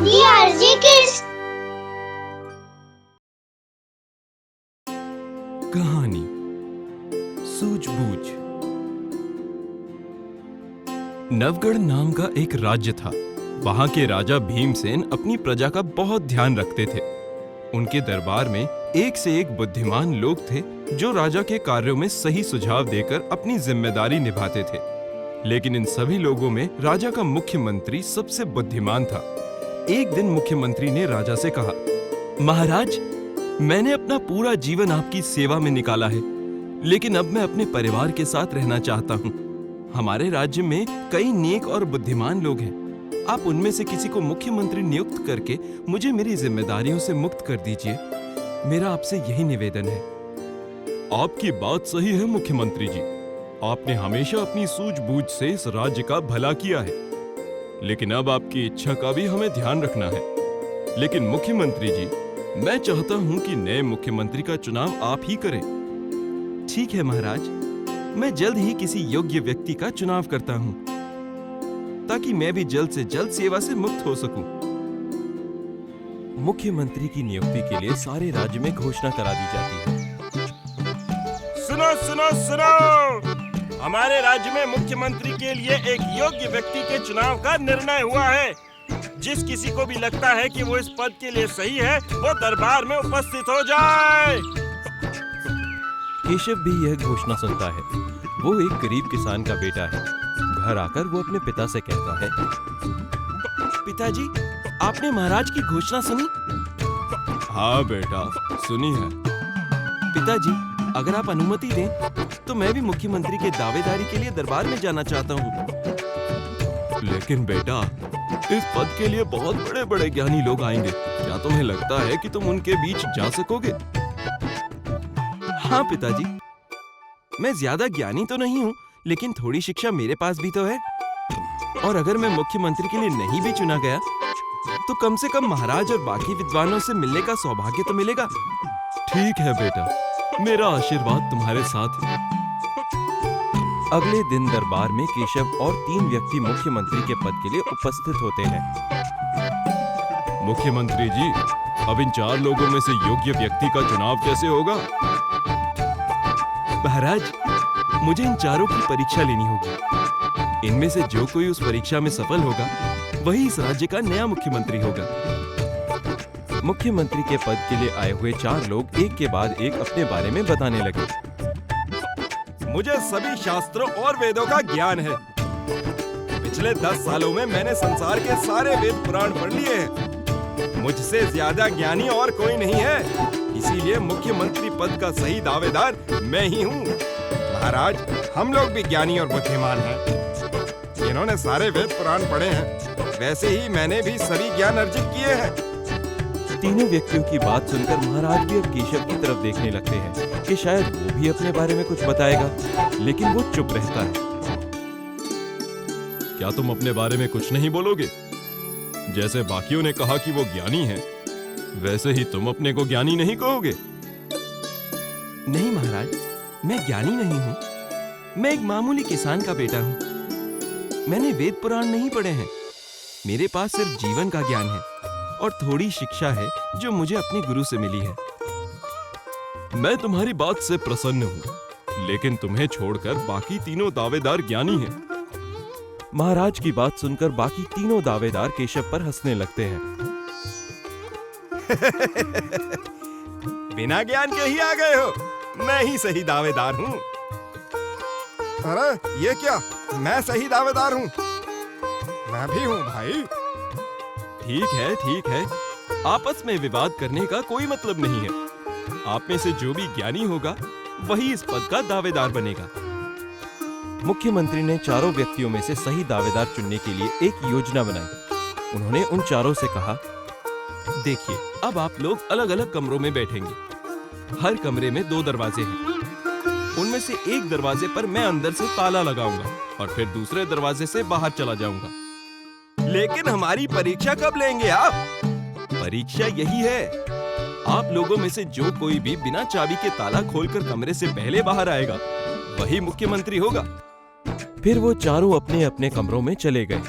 DRG Kids। कहानी सूझबूझ। नवगढ़ नाम का एक राज्य था। वहां के राजा भीमसेन अपनी प्रजा का बहुत ध्यान रखते थे। उनके दरबार में एक से एक बुद्धिमान लोग थे जो राजा के कार्यों में सही सुझाव देकर अपनी जिम्मेदारी निभाते थे। लेकिन इन सभी लोगों में राजा का मुख्यमंत्री सबसे बुद्धिमान था। एक दिन मुख्यमंत्री ने राजा से कहा, महाराज, मैंने अपना पूरा जीवन आपकी सेवा में निकाला है, लेकिन अब मैं अपने परिवार के साथ रहना चाहता हूँ। हमारे राज्य में कई नेक और बुद्धिमान लोग हैं। आप उनमें से किसी को मुख्यमंत्री नियुक्त करके मुझे मेरी जिम्मेदारियों से मुक्त कर दीजिए। मेरा आपसे यही निवेदन है। आपकी बात सही है मुख्यमंत्री जी। आपने हमेशा अपनी सूझबूझ से इस राज्य का भला किया है, लेकिन अब आपकी इच्छा का भी हमें ध्यान रखना है। लेकिन मुख्यमंत्री जी, मैं चाहता हूं कि नए मुख्यमंत्री का चुनाव आप ही करें। ठीक है महाराज, मैं जल्द ही किसी योग्य व्यक्ति का चुनाव करता हूं, ताकि मैं भी जल्द से जल्द सेवा से मुक्त हो सकूं। मुख्यमंत्री की नियुक्ति के लिए सारे राज्य में घोषणा करा दी जाती है। सुनो सुनो सुनो, हमारे राज्य में मुख्यमंत्री के लिए एक योग्य व्यक्ति के चुनाव का निर्णय हुआ है। जिस किसी को भी लगता है कि वो इस पद के लिए सही है, वो दरबार में उपस्थित हो जाए। केशव भी यह घोषणा सुनता है। वो एक गरीब किसान का बेटा है। घर आकर वो अपने पिता से कहता है, पिताजी, आपने महाराज की घोषणा सुनी? हाँ बेटा, सुनी है। पिताजी, अगर आप अनुमति दें तो मैं भी मुख्यमंत्री के दावेदारी के लिए दरबार में जाना चाहता हूँ। लेकिन बेटा, इस पद के लिए बहुत बड़े बड़े ज्ञानी लोग आएंगे। क्या तुम्हें लगता है कि तुम उनके बीच जा सकोगे? हाँ पिताजी, मैं ज्यादा ज्ञानी तो नहीं हूँ, लेकिन थोड़ी शिक्षा मेरे पास भी तो है। और अगर मैं मुख्यमंत्री के लिए नहीं भी चुना गया तो कम से कम महाराज और बाकी विद्वानों से मिलने का सौभाग्य तो मिलेगा। ठीक है बेटा, मेरा आशीर्वाद तुम्हारे साथ है। अगले दिन दरबार में केशव और 3 व्यक्ति मुख्यमंत्री के पद के लिए उपस्थित होते हैं। मुख्यमंत्री जी, अब इन 4 लोगों में से योग्य व्यक्ति का चुनाव कैसे होगा? महाराज, मुझे इन चारों की परीक्षा लेनी होगी। इनमें से जो कोई उस परीक्षा में सफल होगा, वही इस राज्य का नया मुख्यमंत्री होगा। मुख्यमंत्री के पद के लिए आए हुए 4 लोग एक के बाद एक अपने बारे में बताने लगे। मुझे सभी शास्त्रों और वेदों का ज्ञान है। पिछले 10 सालों में मैंने संसार के सारे वेद पुराण पढ़ लिए हैं। मुझसे ज्यादा ज्ञानी और कोई नहीं है, इसीलिए मुख्यमंत्री पद का सही दावेदार मैं ही हूँ। महाराज, हम लोग भी ज्ञानी और बुद्धिमान हैं। जिन्होंने सारे वेद पुराण पढ़े हैं, वैसे ही मैंने भी सभी ज्ञान अर्जित किए हैं। तीनों व्यक्तियों की बात सुनकर महाराज भी अब केशव की तरफ देखने लगते हैं कि शायद वो भी अपने बारे में कुछ बताएगा, लेकिन वो चुप रहता है। क्या तुम अपने बारे में कुछ नहीं बोलोगे? जैसे बाकियों ने कहा कि वो ज्ञानी है, वैसे ही तुम अपने को ज्ञानी नहीं कहोगे? नहीं महाराज, मैं ज्ञानी नहीं हूँ। मैं एक मामूली किसान का बेटा हूँ। मैंने वेद पुराण नहीं पढ़े हैं। मेरे पास सिर्फ जीवन का ज्ञान है और थोड़ी शिक्षा है जो मुझे अपने गुरु से मिली है। मैं तुम्हारी बात से प्रसन्न हूँ, लेकिन तुम्हें छोड़कर बाकी तीनों दावेदार ज्ञानी हैं। महाराज की बात सुनकर बाकी तीनों दावेदार केशव पर हंसने लगते हैं। बिना ज्ञान के ही आ गए हो। मैं ही सही दावेदार हूँ। अरे ये क्या, मैं सही दावेदार हूँ? मैं भी हूँ भाई। ठीक है, आपस में विवाद करने का कोई मतलब नहीं है। आप में से जो भी ज्ञानी होगा, वही इस पद का दावेदार बनेगा। मुख्यमंत्री ने चारों व्यक्तियों में से सही दावेदार चुनने के लिए एक योजना बनाई। उन्होंने उन चारों से कहा, देखिए, अब आप लोग अलग अलग कमरों में बैठेंगे। हर कमरे में 2 दरवाजे हैं। उनमें से एक दरवाजे पर मैं अंदर से ताला लगाऊंगा और फिर दूसरे दरवाजे से बाहर चला जाऊंगा। लेकिन हमारी परीक्षा कब लेंगे आप? परीक्षा यही है, आप लोगों में से जो कोई भी बिना चाबी के ताला खोलकर कमरे से पहले बाहर आएगा, वही मुख्यमंत्री होगा। फिर वो चारों अपने अपने कमरों में चले गए।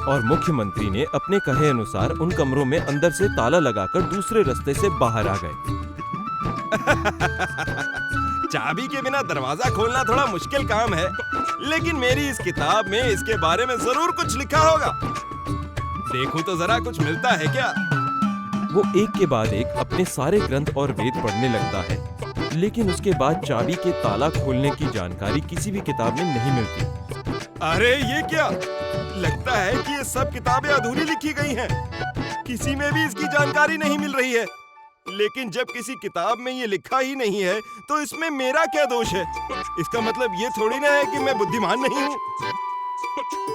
और मुख्यमंत्री ने अपने कहे अनुसार उन कमरों में अंदर से ताला लगाकर दूसरे रास्ते से बाहर आ गए। चाबी के बिना दरवाजा खोलना थोड़ा मुश्किल काम है, लेकिन मेरी इस किताब में इसके बारे में जरूर कुछ लिखा होगा। देखूं तो जरा कुछ मिलता है क्या। वो एक के बाद एक अपने सारे ग्रंथ और वेद पढ़ने लगता है, लेकिन उसके बाद चाबी के ताला खोलने की जानकारी किसी भी किताब में नहीं मिलती। अरे ये क्या, लगता है कि ये सब किताबें अधूरी लिखी गई हैं। किसी में भी इसकी जानकारी नहीं मिल रही है। लेकिन जब किसी किताब में ये लिखा ही नहीं है तो इसमें मेरा क्या दोष है। इसका मतलब ये थोड़ी ना है कि मैं बुद्धिमान नहीं हूँ।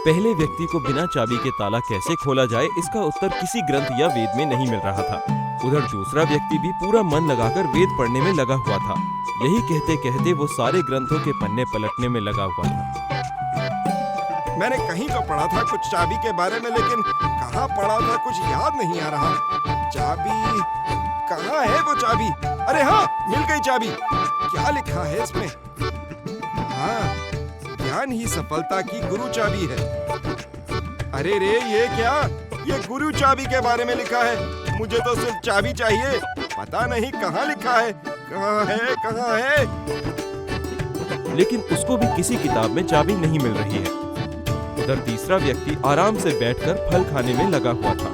पहले व्यक्ति को बिना चाबी के ताला कैसे खोला जाए, इसका उत्तर किसी ग्रंथ या वेद में नहीं मिल रहा था। उधर दूसरा व्यक्ति भी पूरा मन लगाकर वेद पढ़ने में लगा हुआ था। यही कहते कहते वो सारे ग्रंथों के पन्ने पलटने में लगा हुआ था। मैंने कहीं तो पढ़ा था कुछ चाबी के बारे में, लेकिन कहाँ पढ़ा था कुछ याद नहीं आ रहा। चाबी कहाँ है वो चाबी? अरे हाँ, मिल गई चाबी। क्या लिखा है इसमें? हाँ, ज्ञान ही सफलता की गुरु चाबी है। अरे रे, ये क्या? ये गुरु चाबी के बारे में लिखा है। मुझे तो सिर्फ चाबी चाहिए। पता नहीं कहाँ लिखा है। कहाँ है, कहाँ है? लेकिन उसको भी किसी किताब में चाबी नहीं मिल रही है। उधर तीसरा व्यक्ति आराम से बैठकर फल खाने में लगा हुआ था।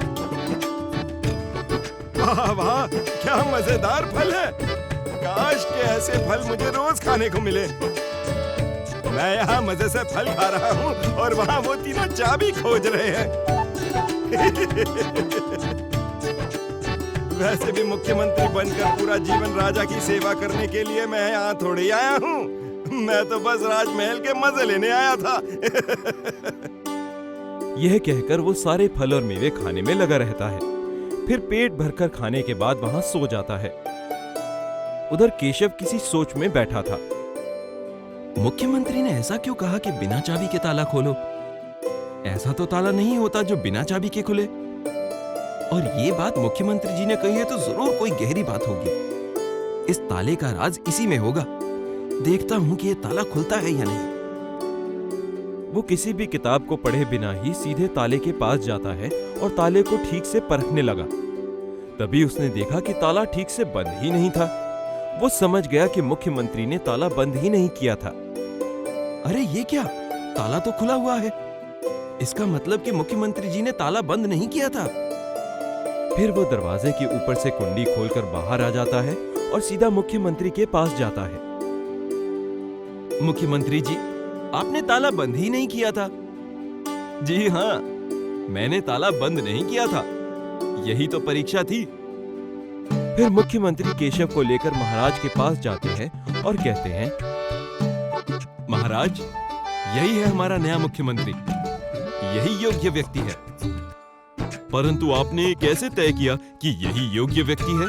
वाह वाह, क्या मजेदार फल है। काश के ऐसे फल मुझे रोज खाने को मिले। मैं यहाँ मजे से फल खा रहा हूँ और वहाँ वो तीनों चाबी खोज रहे हैं। वैसे भी मुख्यमंत्री बनकर पूरा जीवन राजा की सेवा करने के लिए मैं यहाँ थोड़ी आया हूँ। मैं तो बस राजमहल के मजे लेने आया था। यह कहकर वो सारे फल और मेवे खाने में लगा रहता है। फिर पेट भरकर खाने के बाद वहां सो जाता है। उधर केशव किसी सोच में बैठा था। मुख्यमंत्री ने ऐसा क्यों कहा कि बिना चाबी के ताला खोलो? ऐसा तो ताला नहीं होता जो बिना चाबी के खुले। और ये बात मुख्यमंत्री जी ने कही है तो जरूर कोई गहरी बात होगी। इस ताले का राज इसी में होगा। देखता हूं कि ये ताला खुलता है या नहीं। वो किसी भी किताब को पढ़े बिना ही सीधे ताले के पास जाता है और ताले को ठीक से परखने लगा। तभी उसने देखा कि ताला ठीक से बंद ही नहीं था। वो समझ गया कि मुख्यमंत्री ने ताला बंद ही नहीं किया था। अरे ये क्या, ताला तो खुला हुआ है। इसका मतलब कि मुख्यमंत्री जी ने ताला बंद नहीं किया था। फिर वो दरवाजे के ऊपर से कुंडी खोलकर बाहर आ जाता है और सीधा मुख्यमंत्री के पास जाता है। मुख्यमंत्री जी, आपने ताला बंद ही नहीं किया था। जी हाँ, मैंने ताला बंद नहीं किया था। यही तो परीक्षा थी। फिर मुख्यमंत्री केशव को लेकर महाराज के पास जाते हैं और कहते हैं, महाराज, यही है हमारा नया मुख्यमंत्री। यही योग्य व्यक्ति है। परंतु आपने कैसे तय किया कि यही योग्य व्यक्ति है?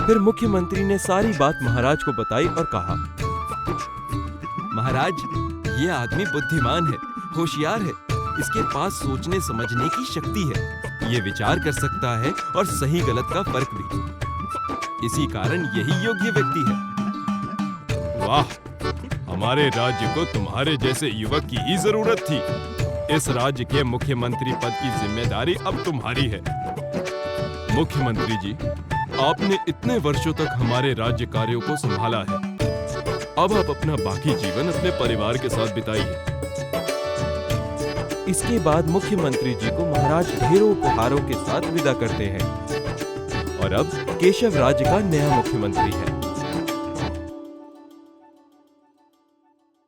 फिर मुख्यमंत्री ने सारी बात महाराज को बताई और कहा, महाराज, ये आदमी बुद्धिमान है, होशियार है। इसके पास सोचने समझने की शक्ति है। ये विचार कर सकता है और सही गलत का फर्क भी। इसी कारण यही योग्य व्यक्ति है। वाह, हमारे राज्य को तुम्हारे जैसे युवक की ही जरूरत थी। इस राज्य के मुख्यमंत्री पद की जिम्मेदारी अब तुम्हारी है। मुख्यमंत्री जी, आपने इतने वर्षों तक हमारे राज्य कार्यों को संभाला है। अब आप अपना बाकी जीवन अपने परिवार के साथ बिताइए। इसके बाद मुख्यमंत्री जी को महाराज ढेरों उपहारों के साथ विदा करते हैं और अब केशव राज्य का नया मुख्यमंत्री है।